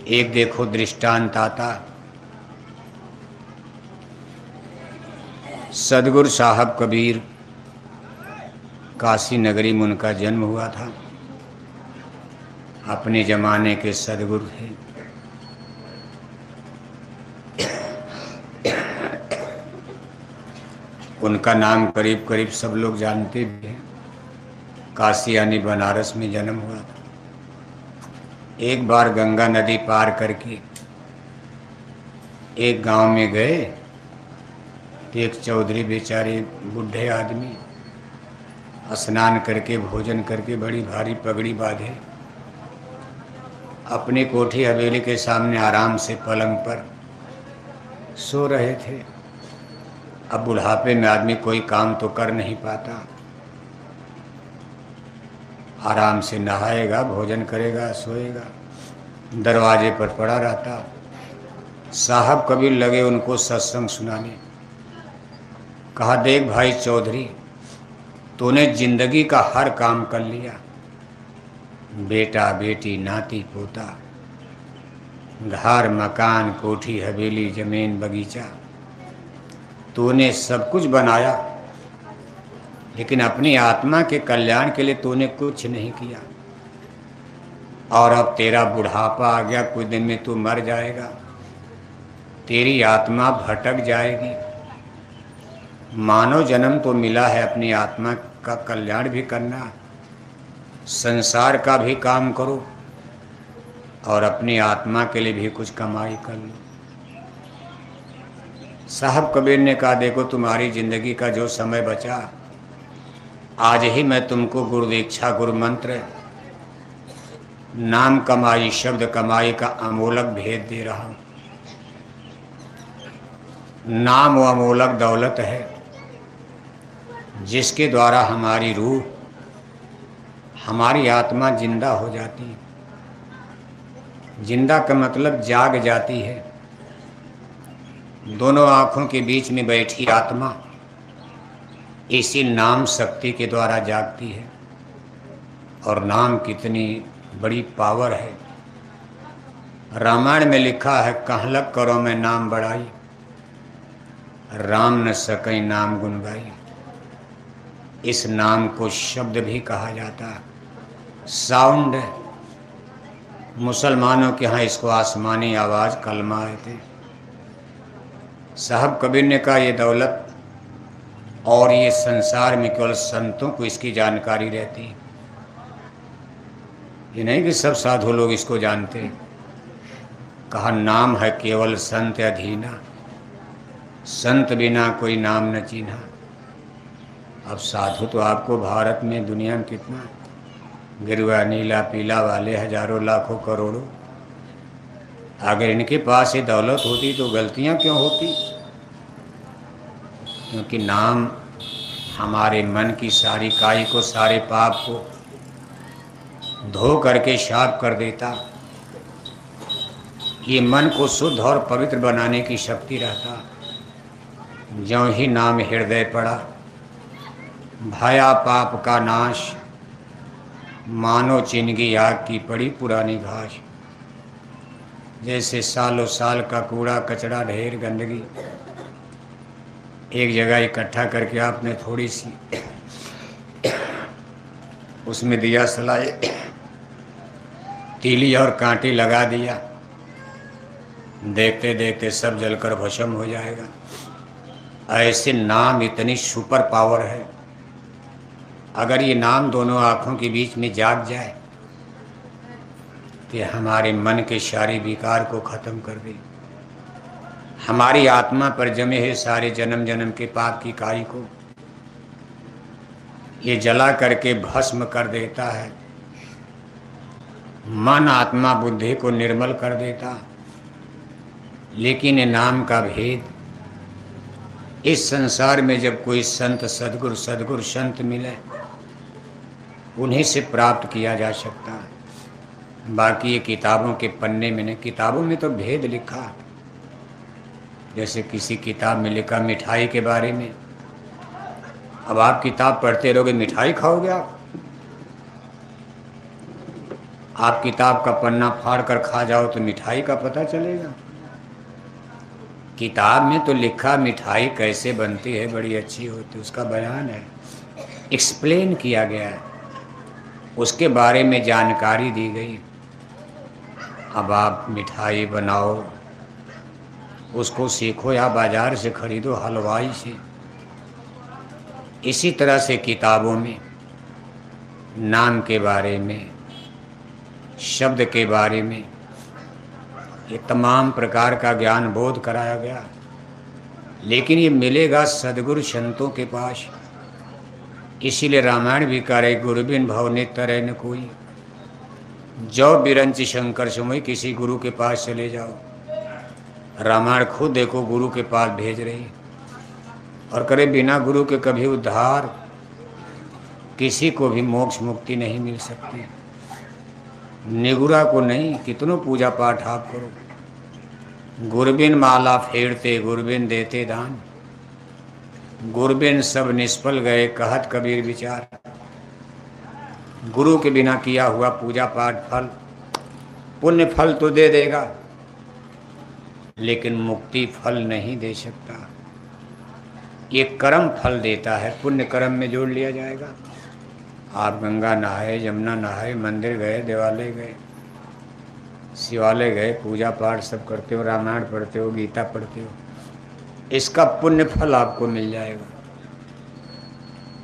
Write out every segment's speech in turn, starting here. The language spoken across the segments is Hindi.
एक देखो दृष्टांत आता। सदगुरु साहब कबीर काशी नगरी में उनका जन्म हुआ था। अपने जमाने के सदगुरु थे। उनका नाम करीब करीब सब लोग जानते भी हैं। काशी यानी बनारस में जन्म हुआ था। एक बार गंगा नदी पार करके एक गांव में गए तो एक चौधरी बेचारे बूढ़े आदमी स्नान करके भोजन करके बड़ी भारी पगड़ी बांधे अपनी कोठी हवेली के सामने आराम से पलंग पर सो रहे थे। अब बुढ़ापे में आदमी कोई काम तो कर नहीं पाता, आराम से नहाएगा, भोजन करेगा, सोएगा, दरवाजे पर पड़ा रहता। साहब कबीर लगे उनको सत्संग सुनाने। कहा, देख भाई चौधरी, तूने जिंदगी का हर काम कर लिया, बेटा बेटी नाती पोता, घर मकान कोठी हवेली जमीन बगीचा, तूने सब कुछ बनाया, लेकिन अपनी आत्मा के कल्याण के लिए तूने कुछ नहीं किया। और अब तेरा बुढ़ापा आ गया, कुछ दिन में तू मर जाएगा, तेरी आत्मा भटक जाएगी। मानव जन्म तो मिला है अपनी आत्मा का कल्याण भी करना, संसार का भी काम करो और अपनी आत्मा के लिए भी कुछ कमाई कर लो। साहब कबीर ने कहा, देखो तुम्हारी जिंदगी का जो समय बचा, आज ही मैं तुमको गुरु दीक्षा गुरु मंत्र नाम कमाई शब्द कमाई का अमोलक भेद दे रहा हूं। नाम वो अमोलक दौलत है जिसके द्वारा हमारी रूह हमारी आत्मा जिंदा हो जाती है। जिंदा का मतलब जाग जाती है। दोनों आंखों के बीच में बैठी आत्मा इसी नाम शक्ति के द्वारा जागती है। और नाम कितनी बड़ी पावर है। रामायण में लिखा है, कहलक करो मैं नाम बढ़ाई, राम न सकई नाम गुन गाई। इस नाम को शब्द भी कहा जाता है, साउंड है। मुसलमानों के यहाँ इसको आसमानी आवाज़ कलमा कहते हैं। साहब कबीर ने कहा, ये दौलत और ये संसार में केवल संतों को इसकी जानकारी रहती है। ये नहीं कि सब साधु लोग इसको जानते हैं। कहा, नाम है केवल संत अधीना, संत बिना कोई नाम न चीन्हा। अब साधु तो आपको भारत में दुनिया में कितना, गिरुआ नीला पीला वाले हजारों लाखों करोड़ों। अगर इनके पास ये दौलत होती तो गलतियां क्यों होती? क्योंकि नाम हमारे मन की सारी काई को, सारे पाप को धो करके साफ कर देता। ये मन को शुद्ध और पवित्र बनाने की शक्ति रहता। ज्यों ही नाम हृदय पड़ा, भया पाप का नाश, मानो चिंगी आग की पड़ी पुरानी घास। जैसे सालों साल का कूड़ा कचरा ढेर गंदगी एक जगह इकट्ठा करके आपने थोड़ी सी उसमें दिया सलाए, तीली और कांटे लगा दिया, देखते देखते सब जलकर भस्म हो जाएगा। ऐसे नाम इतनी सुपर पावर है। अगर ये नाम दोनों आँखों के बीच में जाग जाए तो हमारे मन के सारे विकार को खत्म कर दे। हमारी आत्मा पर जमे हुए सारे जन्म जन्म के पाप की काई को ये जला करके भस्म कर देता है। मन आत्मा बुद्धि को निर्मल कर देता। लेकिन ये नाम का भेद, इस संसार में जब कोई संत सदगुरु संत मिले, उन्हीं से प्राप्त किया जा सकता है। बाकी ये किताबों के पन्ने में नहीं। किताबों में तो भेद लिखा, जैसे किसी किताब में लिखा मिठाई के बारे में। अब आप किताब पढ़ते रहोगे, मिठाई खाओगे आप किताब का पन्ना फाड़ कर खा जाओ तो मिठाई का पता चलेगा। किताब में तो लिखा मिठाई कैसे बनती है, बड़ी अच्छी होती है, उसका बयान है, एक्सप्लेन किया गया है, उसके बारे में जानकारी दी गई। अब आप मिठाई बनाओ, उसको सीखो या बाजार से खरीदो हलवाई से। इसी तरह से किताबों में नाम के बारे में, शब्द के बारे में, ये तमाम प्रकार का ज्ञान बोध कराया गया। लेकिन ये मिलेगा सदगुरु संतों के पास। इसीलिए रामायण भी करे गुरुबिन भवने तरह न कोई, जो बिरंच शंकर सुमय, किसी गुरु के पास चले जाओ। रामायण खुद देखो गुरु के पास भेज रही, और करे बिना गुरु के कभी उद्धार किसी को भी मोक्ष मुक्ति नहीं मिल सकती। निगुरा को नहीं, कितनों पूजा पाठ आप करो, गुरबिन माला फेरते गुरबिन देते दान, गुरबिन सब निष्फल गए कहत कबीर विचार। गुरु के बिना किया हुआ पूजा पाठ फल, पुण्य फल तो दे देगा, लेकिन मुक्ति फल नहीं दे सकता। ये कर्म फल देता है, पुण्य कर्म में जोड़ लिया जाएगा। आप गंगा नहाए, यमुना नहाए, मंदिर गए, देवालय गए, शिवालय गए, पूजा पाठ सब करते हो, रामायण पढ़ते हो, गीता पढ़ते हो, इसका पुण्य फल आपको मिल जाएगा।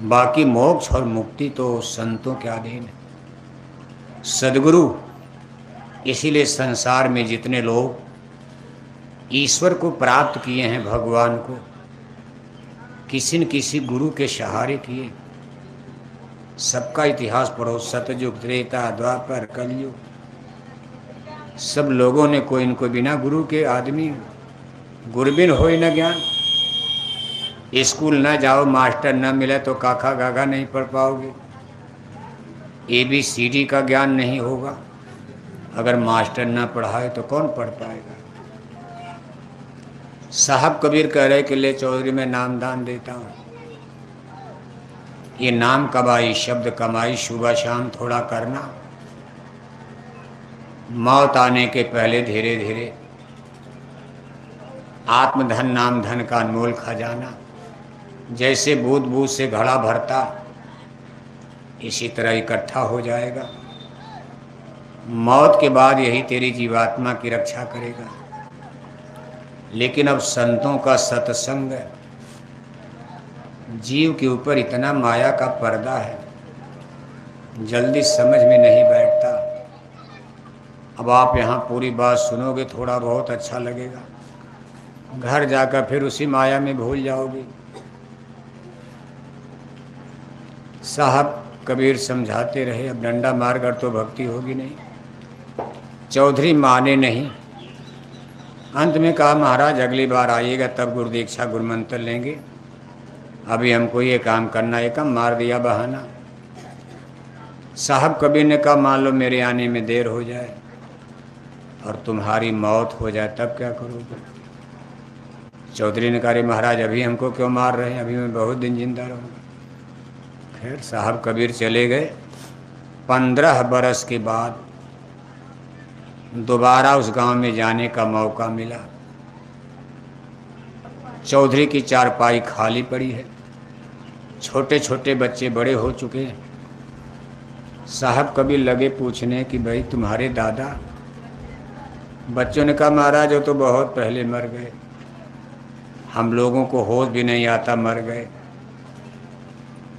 बाकी मोक्ष और मुक्ति तो संतों के अधीन है, सदगुरु। इसीलिए संसार में जितने लोग ईश्वर को प्राप्त किए हैं, भगवान को किसी न किसी गुरु के सहारे किए। सबका इतिहास पढ़ो, सतयुग, त्रेता, द्वापर, कलयुग, सब लोगों ने कोई इनको बिना गुरु के आदमी, गुरबिन हो न ज्ञान। स्कूल न जाओ, मास्टर न मिले तो काका गागा नहीं पढ़ पाओगे, ABCD का ज्ञान नहीं होगा। अगर मास्टर न पढ़ाए तो कौन पढ़ पाएगा। साहब कबीर कह रहे कि ले चौधरी मैं नाम दान देता हूँ। ये नाम कमाई, शब्द कमाई, सुबह शाम थोड़ा करना, मौत आने के पहले धीरे धीरे आत्मधन नाम धन का अनमोल खजाना, जैसे बूंद बूंद से घड़ा भरता, इसी तरह इकट्ठा हो जाएगा। मौत के बाद यही तेरी जीवात्मा की रक्षा करेगा। लेकिन अब संतों का सत्संग, जीव के ऊपर इतना माया का पर्दा है, जल्दी समझ में नहीं बैठता। अब आप यहाँ पूरी बात सुनोगे, थोड़ा बहुत अच्छा लगेगा, घर जाकर फिर उसी माया में भूल जाओगे। साहब कबीर समझाते रहे, अब डंडा मारकर तो भक्ति होगी नहीं। चौधरी माने नहीं, अंत में कहा महाराज अगली बार आइएगा तब गुरु दीक्षा गुरु मंत्र लेंगे, अभी हमको ये काम करना है। कम मार दिया बहाना। साहब कबीर ने कहा मान लो मेरे आने में देर हो जाए और तुम्हारी मौत हो जाए, तब क्या करोगे। चौधरी ने कहा रे महाराज अभी हमको क्यों मार रहे हैं, अभी मैं बहुत दिन जिंदा रहूँगा। खैर साहब कबीर चले गए। 15 बरस के बाद दोबारा उस गांव में जाने का मौका मिला। चौधरी की चारपाई खाली पड़ी है, छोटे छोटे बच्चे बड़े हो चुके हैं। साहब कबीर लगे पूछने कि भाई तुम्हारे दादा। बच्चों ने कहा महाराज वो तो बहुत पहले मर गए, हम लोगों को होश भी नहीं आता, मर गए।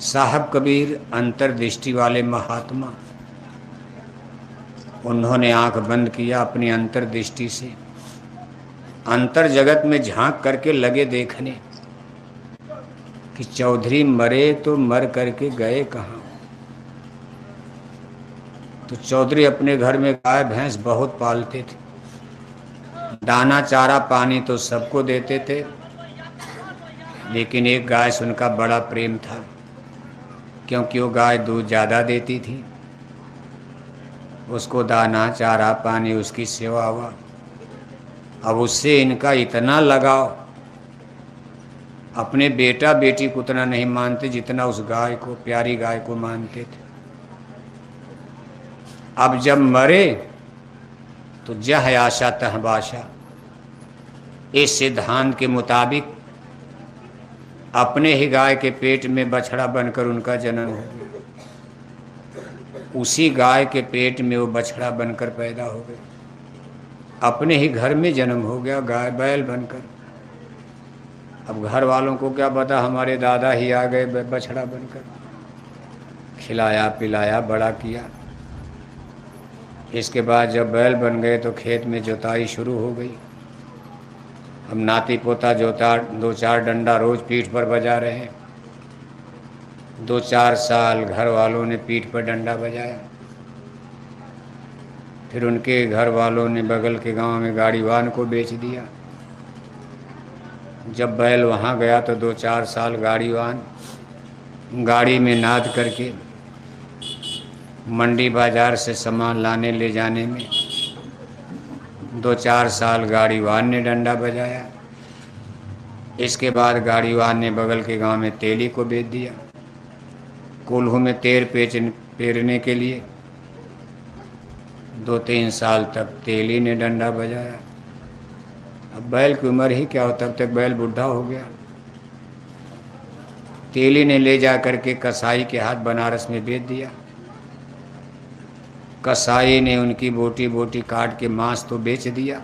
साहब कबीर अंतर्दृष्टि वाले महात्मा, उन्होंने आंख बंद किया, अपनी अंतर्दृष्टि से अंतर जगत में झांक करके लगे देखने कि चौधरी मरे तो मर करके गए कहाँ। तो चौधरी अपने घर में गाय भैंस बहुत पालते थे, दाना चारा पानी तो सबको देते थे, लेकिन एक गाय से उनका बड़ा प्रेम था, क्योंकि वो गाय दूध ज़्यादा देती थी। उसको दाना चारा पानी, उसकी सेवा हुआ। अब उससे इनका इतना लगाव, अपने बेटा बेटी को उतना नहीं मानते जितना उस गाय को, प्यारी गाय को मानते थे। अब जब मरे तो जह आशा तह बाशा, इस सिद्धांत के मुताबिक अपने ही गाय के पेट में बछड़ा बनकर उनका जन्म हो गया, उसी गाय के पेट में वो बछड़ा बनकर पैदा हो गए, अपने ही घर में जन्म हो गया गाय बैल बनकर। अब घर वालों को क्या पता हमारे दादा ही आ गए बछड़ा बनकर, खिलाया पिलाया बड़ा किया। इसके बाद जब बैल बन गए तो खेत में जोताई शुरू हो गई। अब नाती पोता जोता 2-4 डंडा रोज पीठ पर बजा रहे हैं। 2-4 साल घर वालों ने पीठ पर डंडा बजाया। फिर उनके घर वालों ने बगल के गांव में गाड़ीवान को बेच दिया। जब बैल वहाँ गया तो 2-4 साल गाड़ीवान गाड़ी में नाद करके मंडी बाजार से सामान लाने ले जाने में 2-4 साल गाड़ीवान ने डंडा बजाया। इसके बाद गाड़ीवान ने बगल के गांव में तेली को बेच दिया कोल्हू में तेल पेरने के लिए। 2-3 साल तक तेली ने डंडा बजाया। अब बैल की उम्र ही क्या हो, तब तक बैल बुढ़ा हो गया। तेली ने ले जा करके कसाई के हाथ बनारस में बेच दिया। कसाई ने उनकी बोटी बोटी काट के मांस तो बेच दिया,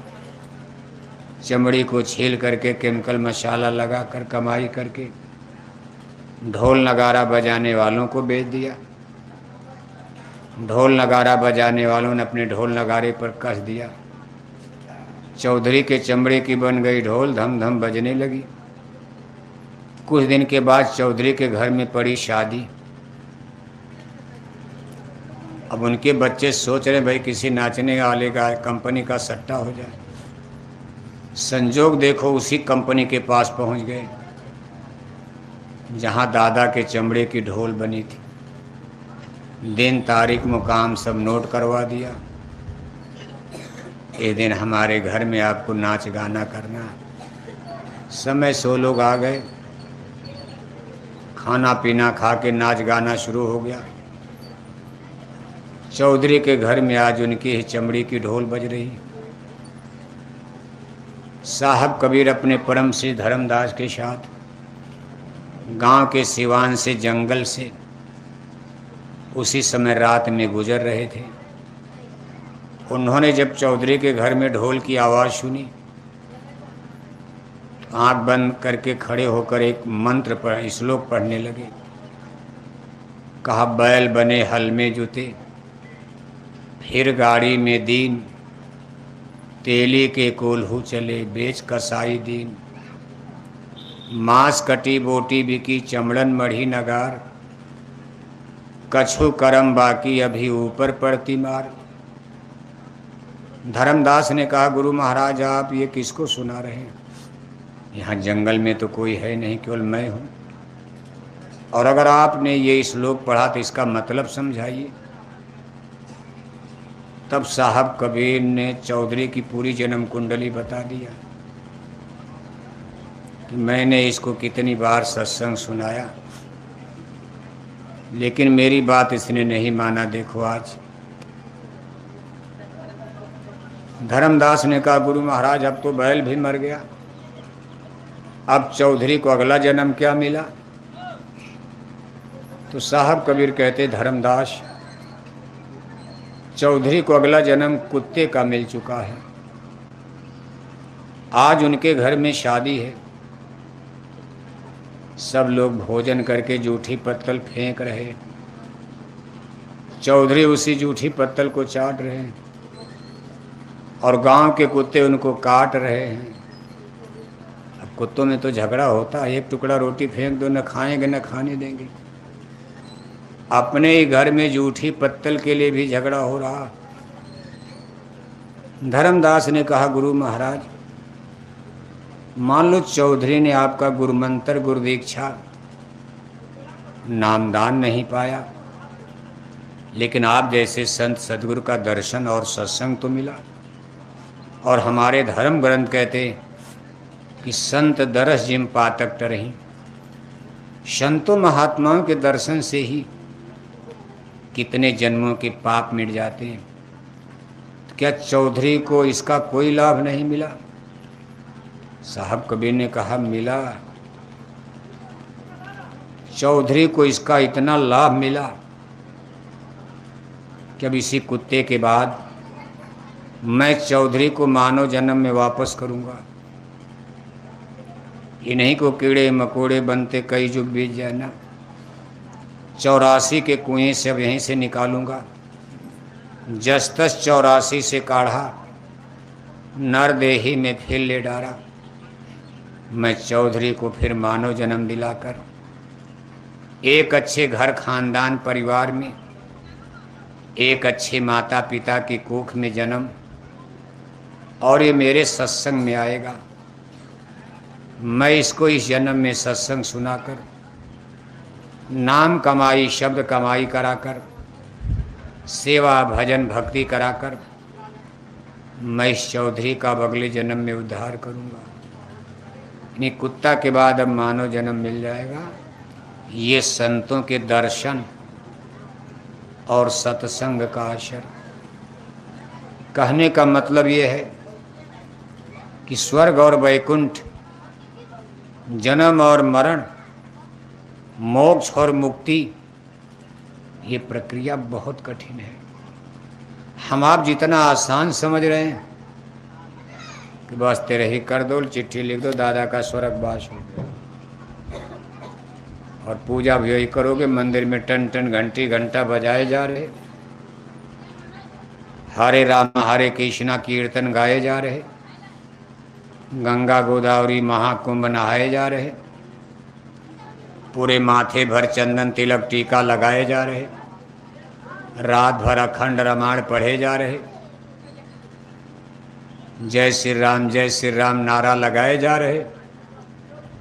चमड़ी को छील करके केमिकल मसाला लगा कर कमाई करके ढोल नगारा बजाने वालों को बेच दिया। ढोल नगारा बजाने वालों ने अपने ढोल नगारे पर कस दिया। चौधरी के चमड़े की बन गई ढोल, धम धम बजने लगी। कुछ दिन के बाद चौधरी के घर में पड़ी शादी। अब उनके बच्चे सोच रहे भाई किसी नाचने वाले का कंपनी का सट्टा हो जाए। संजोग देखो उसी कंपनी के पास पहुंच गए जहां दादा के चमड़े की ढोल बनी थी। दिन तारीख मुकाम सब नोट करवा दिया। ये दिन हमारे घर में आपको नाच गाना करना। समय 100 लोग आ गए। खाना पीना खा के नाच गाना शुरू हो गया। चौधरी के घर में आज उनकी ही चमड़ी की ढोल बज रही। साहब कबीर अपने परम श्री धर्मदास के साथ गांव के सिवान से जंगल से उसी समय रात में गुजर रहे थे। उन्होंने जब चौधरी के घर में ढोल की आवाज़ सुनी, आंख बंद करके खड़े होकर एक मंत्र पढ़ श्लोक पढ़ने लगे। कहा, बैल बने हल में जुते, फिर गाड़ी में दीन, तेली के कोल्हू चले, बेच कसाई दीन। मांस कटी बोटी बिकी, चमड़न मढ़ी नगार, कछु करम बाकी अभी ऊपर पड़ती मार। धर्मदास ने कहा, गुरु महाराज आप ये किसको सुना रहे हैं? यहाँ जंगल में तो कोई है नहीं, केवल मैं हूँ। और अगर आपने ये श्लोक पढ़ा तो इसका मतलब समझाइए। तब साहब कबीर ने चौधरी की पूरी जन्म कुंडली बता दिया कि मैंने इसको कितनी बार सत्संग सुनाया, लेकिन मेरी बात इसने नहीं माना। देखो आज धर्मदास ने कहा, गुरु महाराज अब तो बैल भी मर गया, अब चौधरी को अगला जन्म क्या मिला? तो साहब कबीर कहते, धर्मदास चौधरी को अगला जन्म कुत्ते का मिल चुका है। आज उनके घर में शादी है, सब लोग भोजन करके जूठी पत्तल फेंक रहे, चौधरी उसी जूठी पत्तल को चाट रहे हैं और गांव के कुत्ते उनको काट रहे हैं। अब कुत्तों में तो झगड़ा होता है, एक टुकड़ा रोटी फेंक दो, न खाएंगे न खाने देंगे। अपने ही घर में जूठी पत्तल के लिए भी झगड़ा हो रहा। धर्मदास ने कहा, गुरु महाराज मान लो चौधरी ने आपका गुरुमंत्र गुरु दीक्षा नामदान नहीं पाया, लेकिन आप जैसे संत सदगुरु का दर्शन और सत्संग तो मिला। और हमारे धर्म ग्रंथ कहते कि संत दरस जिम पातक टरही, संतों महात्माओं के दर्शन से ही कितने जन्मों के पाप मिट जाते हैं। तो क्या चौधरी को इसका कोई लाभ नहीं मिला? साहब कबीर ने कहा मिला। चौधरी को इसका इतना लाभ मिला कि अब इसी कुत्ते के बाद मैं चौधरी को मानव जन्म में वापस करूंगा। इन्हीं को कीड़े मकोड़े बनते कई जो बीत जाए ना, 84 के कुएं से अब यहीं से निकालूंगा। जस तस 84 से काढ़ा, नर देही में फिर ले डारा। मैं चौधरी को फिर मानव जन्म दिलाकर एक अच्छे घर खानदान परिवार में, एक अच्छे माता पिता की कोख में जन्म, और ये मेरे सत्संग में आएगा। मैं इसको इस जन्म में सत्संग सुनाकर, नाम कमाई शब्द कमाई कराकर, सेवा भजन भक्ति कराकर मैं इस चौधरी का अगले जन्म में उद्धार करूंगा। यानी कुत्ता के बाद अब मानव जन्म मिल जाएगा। ये संतों के दर्शन और सत्संग का असर। कहने का मतलब ये है कि स्वर्ग और वैकुंठ, जन्म और मरण, मोक्ष और मुक्ति, ये प्रक्रिया बहुत कठिन है। हम आप जितना आसान समझ रहे हैं कि बस तेरे ही कर दो, चिट्ठी लिख दो, दादा का स्वर्गवास हो गया, और पूजा भी यही करोगे। मंदिर में टन टन घंटी घंटा बजाए जा रहे, हरे राम हरे कृष्णा कीर्तन गाए जा रहे, गंगा गोदावरी महाकुंभ नहाए जा रहे, पूरे माथे भर चंदन तिलक टीका लगाए जा रहे, रात भर अखंड रामायण पढ़े जा रहे, जय श्री राम नारा लगाए जा रहे,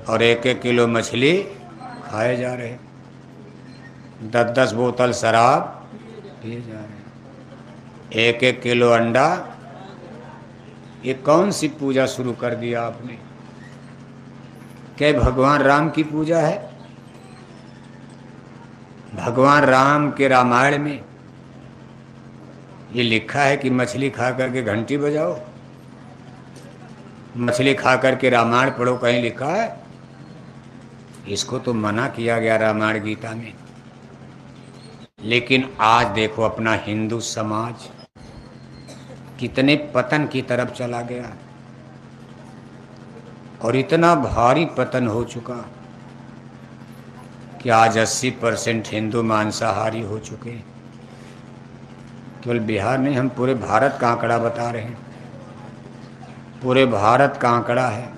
और 1-1 किलो मछली खाए जा रहे, 10-10 बोतल शराब पिए जा रहे, 1-1 किलो अंडा। ये कौन सी पूजा शुरू कर दिया आपने? क्या भगवान राम की पूजा है? भगवान राम के रामायण में ये लिखा है कि मछली खा करके घंटी बजाओ, मछली खा करके रामायण पढ़ो, कहीं लिखा है? इसको तो मना किया गया रामायण गीता में। लेकिन आज देखो अपना हिंदू समाज कितने पतन की तरफ चला गया, और इतना भारी पतन हो चुका कि आज 80% हिंदू मांसाहारी हो चुके हैं। केवल बिहार नहीं, हम पूरे भारत का आंकड़ा बता रहे हैं। पूरे भारत का आंकड़ा है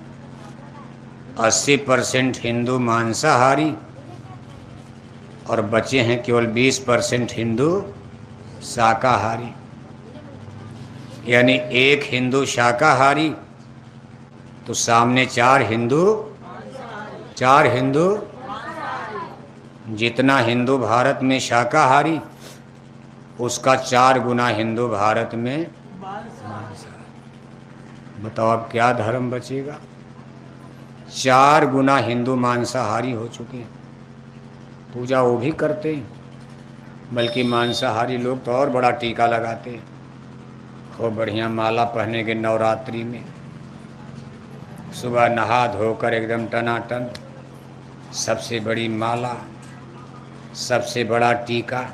80% हिंदू मांसाहारी, और बचे हैं केवल 20% हिंदू शाकाहारी। यानी एक हिंदू शाकाहारी तो सामने 4 हिंदू। जितना हिंदू भारत में शाकाहारी, उसका 4 गुना हिंदू भारत में मांसाहारी। बताओ अब क्या धर्म बचेगा? 4 गुना हिंदू मांसाहारी हो चुके हैं। पूजा वो भी करते हैं, बल्कि मांसाहारी लोग तो और बड़ा टीका लगाते हैं, खूब बढ़िया माला पहनेंगे नवरात्रि में, सुबह नहा धोकर एकदम टनाटन, सबसे बड़ी माला, सबसे बड़ा टीका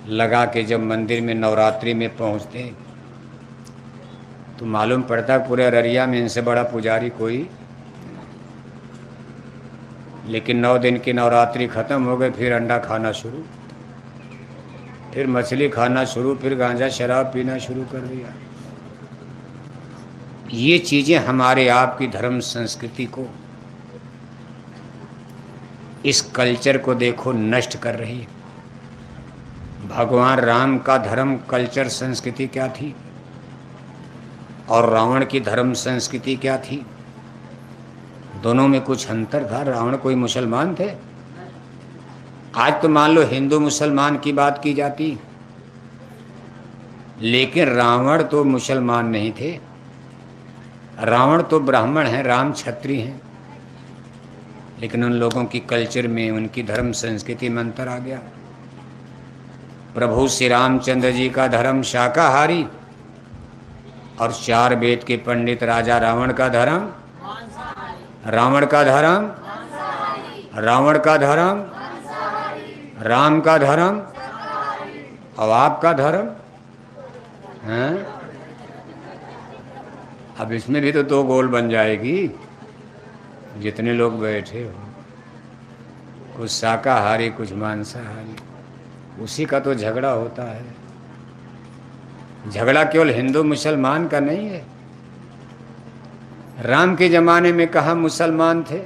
लगा के जब मंदिर में नवरात्रि में पहुंचते हैं तो मालूम पड़ता है पूरे अररिया में इनसे बड़ा पुजारी कोई। लेकिन 9 दिन की नवरात्रि खत्म हो गई, फिर अंडा खाना शुरू, फिर मछली खाना शुरू, फिर गांजा शराब पीना शुरू कर दिया। ये चीज़ें हमारे आपकी धर्म संस्कृति को, इस कल्चर को देखो नष्ट कर रही है। भगवान राम का धर्म कल्चर संस्कृति क्या थी, और रावण की धर्म संस्कृति क्या थी? दोनों में कुछ अंतर था। रावण कोई मुसलमान थे? आज तो मान लो हिंदू मुसलमान की बात की जाती, लेकिन रावण तो मुसलमान नहीं थे। रावण तो ब्राह्मण हैं, राम क्षत्रिय हैं, लेकिन उन लोगों की कल्चर में, उनकी धर्म संस्कृति में अंतर आ गया। प्रभु श्री रामचंद्र जी का धर्म शाकाहारी और 4 वेद के पंडित राजा रावण का धर्म रावण का धर्म रावण का धर्म राम का धर्म और आपका धर्म हैं। अब इसमें भी तो 2 गोल बन जाएगी, जितने लोग बैठे हो, कुछ शाकाहारी कुछ मांसाहारी, उसी का तो झगड़ा होता है। झगड़ा केवल हिंदू मुसलमान का नहीं है। राम के जमाने में कहाँ मुसलमान थे,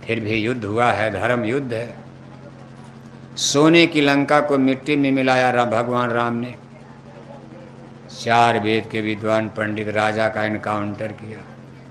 फिर भी युद्ध हुआ है, धर्म युद्ध है। सोने की लंका को मिट्टी में मिलाया भगवान राम ने। 4 वेद के विद्वान पंडित राजा का इनकाउंटर किया।